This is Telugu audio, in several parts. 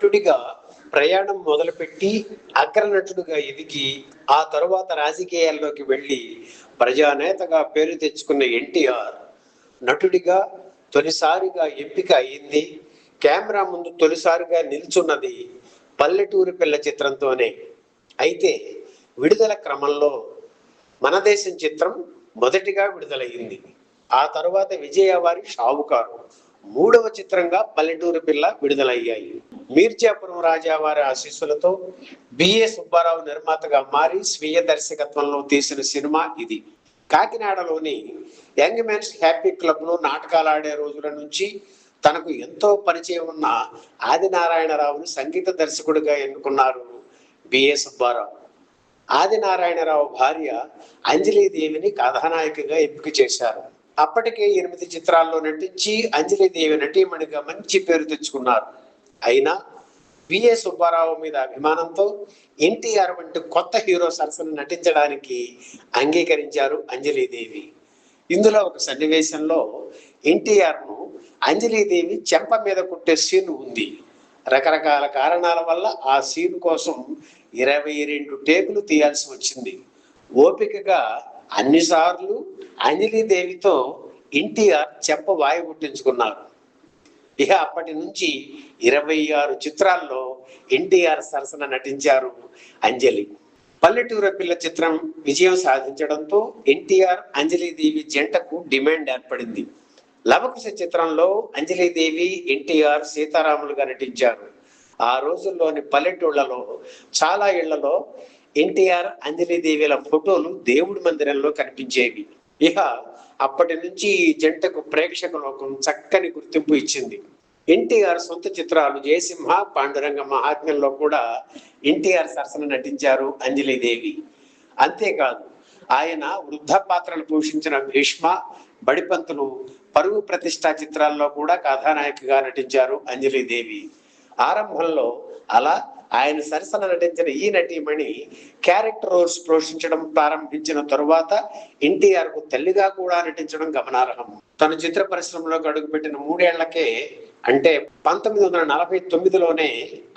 నటుడిగా ప్రయాణం మొదలుపెట్టి అగ్రనటుడిగా ఎదిగి ఆ తరువాత రాజకీయాల్లోకి వెళ్ళి ప్రజానేతగా పేరు తెచ్చుకున్న ఎన్టీఆర్ నటుడిగా తొలిసారిగా ఎంపిక అయింది. కెమెరా ముందు తొలిసారిగా నిల్చున్నది పల్లెటూరు పిల్ల చిత్రంతోనే. అయితే విడుదల క్రమంలో మన దేశం చిత్రం మొదటిగా విడుదలయ్యింది. ఆ తరువాత విజయవారి షావుకారు, మూడవ చిత్రంగా పల్లెటూరు పిల్ల విడుదలయ్యాయి. మీర్జాపురం రాజా వారి ఆశీస్సులతో బిఏ సుబ్బారావు నిర్మాతగా మారి స్వీయ దర్శకత్వంలో తీసిన సినిమా ఇది. కాకినాడలోని యంగ్ మెన్స్ హ్యాపీ క్లబ్ లో నాటకాలు ఆడే రోజుల నుంచి తనకు ఎంతో పరిచయం ఉన్న ఆదినారాయణరావును సంగీత దర్శకుడిగా ఎన్నుకున్నారు బిఏ సుబ్బారావు. ఆదినారాయణరావు భార్య అంజలీదేవిని కథానాయికగా ఎంపిక చేశారు. అప్పటికే 8 చిత్రాల్లో నటించి అంజలీదేవి నటీమణిగా మంచి పేరు తెచ్చుకున్నారు. అయినా బిఏ సుబ్బారావు మీద అభిమానంతో ఎన్టీఆర్ వంటి కొత్త హీరో సరసన నటించడానికి అంగీకరించారు అంజలీదేవి. ఇందులో ఒక సన్నివేశంలో ఎన్టీఆర్ను అంజలీదేవి చెంప మీద కొట్టే సీన్ ఉంది. రకరకాల కారణాల వల్ల ఆ సీన్ కోసం 22 టేకులు తీయాల్సి వచ్చింది. ఓపికగా అన్నిసార్లు అంజలీదేవితో ఎన్టీఆర్ చెంప వాయి పుట్టించుకున్నారు. ఇక అప్పటి నుంచి 26 చిత్రాల్లో ఎన్టీఆర్ సరసన నటించారు అంజలి. పల్లెటూరు పిల్ల చిత్రం విజయం సాధించడంతో ఎన్టీఆర్ అంజలీదేవి జంటకు డిమాండ్ ఏర్పడింది. లవకుశ చిత్రంలో అంజలీదేవి ఎన్టీఆర్ సీతారాములుగా నటించారు. ఆ రోజుల్లోని పల్లెటూళ్లలో చాలా ఇళ్లలో ఎన్టీఆర్ అంజలీదేవిల ఫోటోలు దేవుడి మందిరంలో కనిపించేవి. ఇక అప్పటి నుంచి ఈ జంటకు ప్రేక్షక లోకం చక్కని గుర్తింపు ఇచ్చింది. ఎన్టీఆర్ సొంత చిత్రాలు జయసింహ, పాండురంగ మహాత్మ్యంలో కూడా ఎన్టీఆర్ సరసన నటించారు అంజలీదేవి. అంతేకాదు ఆయన వృద్ధ పాత్రలు పోషించిన భీష్మ, బడిపంతులు, పరువు ప్రతిష్ట చిత్రాల్లో కూడా కథానాయికగా నటించారు అంజలీదేవి. ఆరంభంలో అలా ఆయన సరసన నటించిన ఈ నటీమణి క్యారెక్టర్ రోల్స్ పోషించడం ప్రారంభించిన తరువాత ఎన్టీఆర్ కు తల్లిగా కూడా నటించడం గమనార్హం. తన చిత్ర పరిశ్రమలోకి అడుగుపెట్టిన 3 ఏళ్లకే అంటే 1949లోనే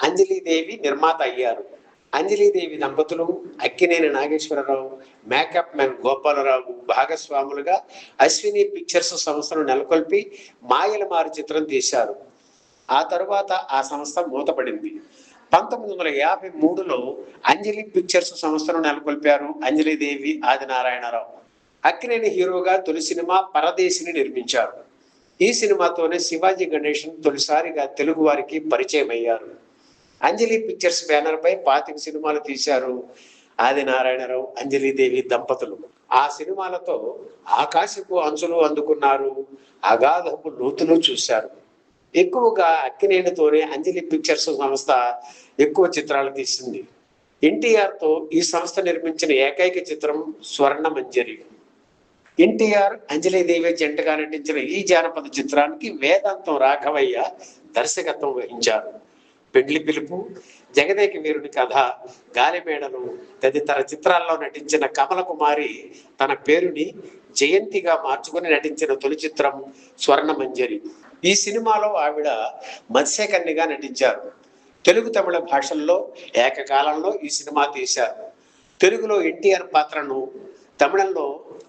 అంజలీదేవి నిర్మాత అయ్యారు. అంజలీదేవి దంపతులు అక్కినేని నాగేశ్వరరావు, మేకప్ మ్యాన్ గోపాలరావు భాగస్వాములుగా అశ్విని పిక్చర్స్ సంస్థను నెలకొల్పి మాయలమారి చిత్రం తీశారు. ఆ తరువాత ఆ సంస్థ మూతపడింది. 1953లో అంజలి పిక్చర్స్ సంస్థను నెలకొల్పారు అంజలీదేవి, ఆదినారాయణరావు. అక్కినేని హీరోగా తొలి సినిమా పరదేశిని నిర్మించారు. ఈ సినిమాతోనే శివాజీ గణేశన్ తొలిసారిగా తెలుగు వారికి పరిచయం అయ్యారు. అంజలి పిక్చర్స్ బ్యానర్ పై 25 సినిమాలు తీశారు ఆదినారాయణరావు, అంజలీదేవి దంపతులు. ఆ సినిమాలతో ఆకాశపు అంచులు అందుకున్నారు, అగాధపు లోతులు చూశారు. ఎక్కువగా అక్కినేనితోనే అంజలి పిక్చర్స్ సంస్థ ఎక్కువ చిత్రాలు తీసింది. ఎన్టీఆర్ తో ఈ సంస్థ నిర్మించిన ఏకైక చిత్రం స్వర్ణ మంజరి. ఎన్టీఆర్ అంజలీదేవి జంటగా నటించిన ఈ జానపద చిత్రానికి వేదాంతం రాఘవయ్య దర్శకత్వం వహించారు. పెండ్లి పిలుపు, జగదేక వీరుని కథ, గాలిమేడలు తదితర చిత్రాల్లో నటించిన కమల కుమారి తన పేరుని జయంతిగా మార్చుకుని నటించిన తొలి చిత్రం స్వర్ణ మంజరి. ఈ సినిమాలో ఆవిడ మత్స్యకన్యగా నటించారు. తెలుగు, తమిళ భాషల్లో ఏకకాలంలో ఈ సినిమా తీశారు. తెలుగులో ఎన్టీఆర్ పాత్రను, తమిళంలో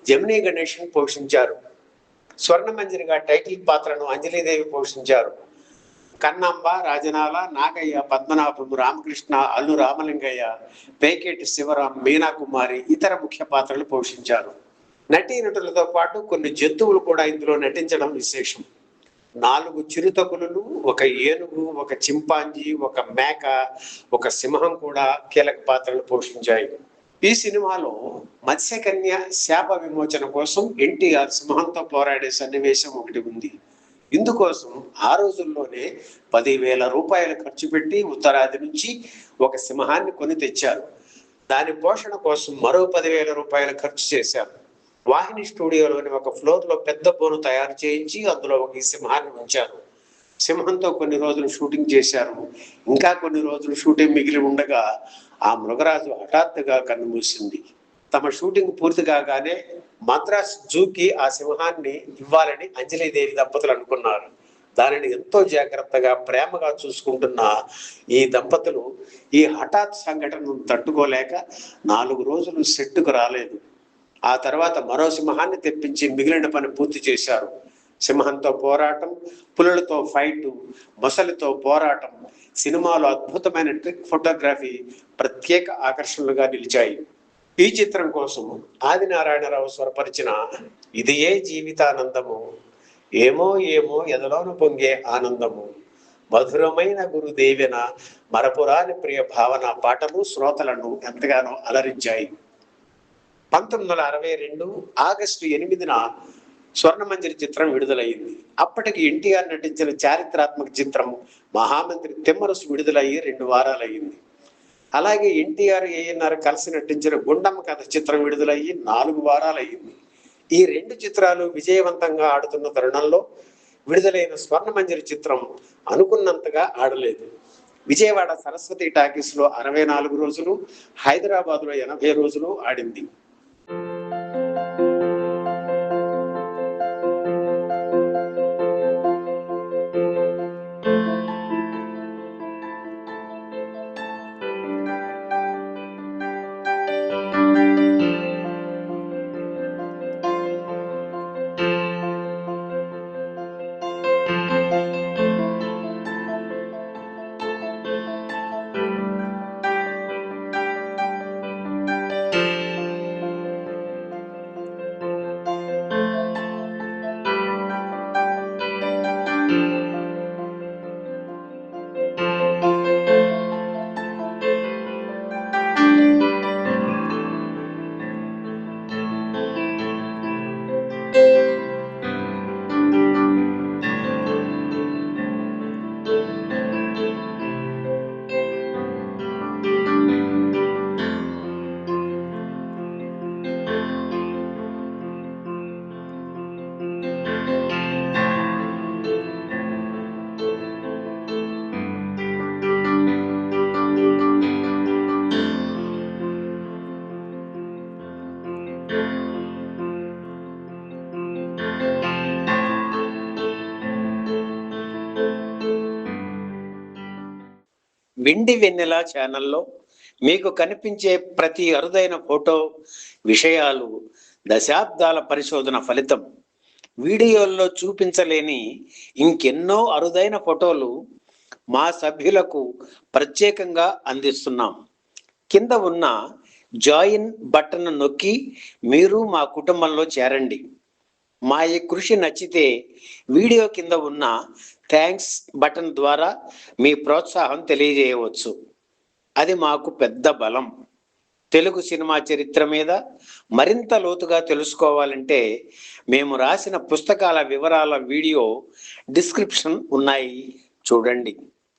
జమినీ గణేశన్ పోషించారు. స్వర్ణ మంజరిగా టైటిల్ పాత్రను అంజలీదేవి పోషించారు. కన్నమ్మ, రాజనాల, నాగయ్య, పద్మనాభం, రామకృష్ణ, అల్లు రామలింగయ్య, పేకేటి శివరాం, మీనా కుమారి ఇతర ముఖ్య పాత్రలు పోషించారు. నటీనటులతో పాటు కొన్ని జంతువులు కూడా ఇందులో నటించడం విశేషం. 4 చిరుతపులులు, ఒక ఏనుగు, ఒక చింపాంజీ, ఒక మేక, ఒక సింహం కూడా కీలక పాత్రలు పోషించాయి. ఈ సినిమాలో మత్స్యకన్య శాప విమోచన కోసం ఎన్టీఆర్ సింహంతో పోరాడే సన్నివేశం ఒకటి ఉంది. ఇందుకోసం ఆ రోజుల్లోనే 10,000 రూపాయలు ఖర్చు పెట్టి ఉత్తరాది నుంచి ఒక సింహాన్ని కొని తెచ్చారు. దాని పోషణ కోసం మరో 10,000 రూపాయలు ఖర్చు చేశారు. వాహిని స్టూడియోలోని ఒక ఫ్లోర్ లో పెద్ద బోను తయారు చేయించి అందులో ఒక సింహాన్ని ఉంచారు. సింహంతో కొన్ని రోజులు షూటింగ్ చేశారు. ఇంకా కొన్ని రోజులు షూటింగ్ మిగిలి ఉండగా ఆ మృగరాజు హఠాత్తుగా కన్నుమూసింది. తమ షూటింగ్ పూర్తి కాగానే మద్రాస్ జూకి ఆ సింహాన్ని ఇవ్వాలని అంజలీదేవి దంపతులు అనుకున్నారు. దానిని ఎంతో జాగ్రత్తగా ప్రేమగా చూసుకుంటున్న ఈ దంపతులు ఈ హఠాత్ సంఘటనను తట్టుకోలేక 4 రోజులు సెట్టుకు రాలేదు. ఆ తర్వాత మరో సింహాన్ని తెప్పించి మిగిలిన పని పూర్తి చేశారు. సింహంతో పోరాటం, పులులతో ఫైటు, మొసలితో పోరాటం, సినిమాలో అద్భుతమైన ట్రిక్ ఫోటోగ్రఫీ ప్రత్యేక ఆకర్షణలుగా నిలిచాయి. ఈ చిత్రం కోసం ఆదినారాయణరావు స్వరపరిచిన ఇది ఏ జీవితానందము, ఏమో ఏమో ఎదలోన పొంగే ఆనందము, మధురమైన గురుదేవిన మరపురాని ప్రియ భావన పాటలు శ్రోతలను ఎంతగానో అలరించాయి. 1962 ఆగస్టు 8న స్వర్ణమంజరి చిత్రం విడుదలయ్యింది. అప్పటికి ఎన్టీఆర్ నటించిన చారిత్రాత్మక చిత్రం మహామంత్రి తిమ్మరసు విడుదలయ్యి 2 వారాలయ్యింది. అలాగే ఎన్టీఆర్, ఏఎన్ఆర్ కలిసి నటించిన గుండమ్మ కథ చిత్రం విడుదలయ్యి 4 వారాలయ్యింది. ఈ 2 చిత్రాలు విజయవంతంగా ఆడుతున్న తరుణంలో విడుదలైన స్వర్ణమంజరి చిత్రం అనుకున్నంతగా ఆడలేదు. విజయవాడ సరస్వతి టాకీస్ లో 64 రోజులు, హైదరాబాద్ లో 80 రోజులు ఆడింది. వెండి వెన్నెల ఛానల్లో మీకు కనిపించే ప్రతి అరుదైన ఫోటో విషయాలు దశాబ్దాల పరిశోధన ఫలితం. వీడియోల్లో చూపించలేని ఇంకెన్నో అరుదైన ఫోటోలు మా సభ్యులకు ప్రత్యేకంగా అందిస్తున్నాం. కింద ఉన్న జాయిన్ బటన్ నొక్కి మీరు మా కుటుంబంలో చేరండి. మా ఈ కృషి నచ్చితే వీడియో కింద ఉన్న థ్యాంక్స్ బటన్ ద్వారా మీ ప్రోత్సాహం తెలియజేయవచ్చు. అది మాకు పెద్ద బలం. తెలుగు సినిమా చరిత్ర మీద మరింత లోతుగా తెలుసుకోవాలంటే మేము రాసిన పుస్తకాల వివరాల వీడియో డిస్క్రిప్షన్ ఉన్నాయి, చూడండి.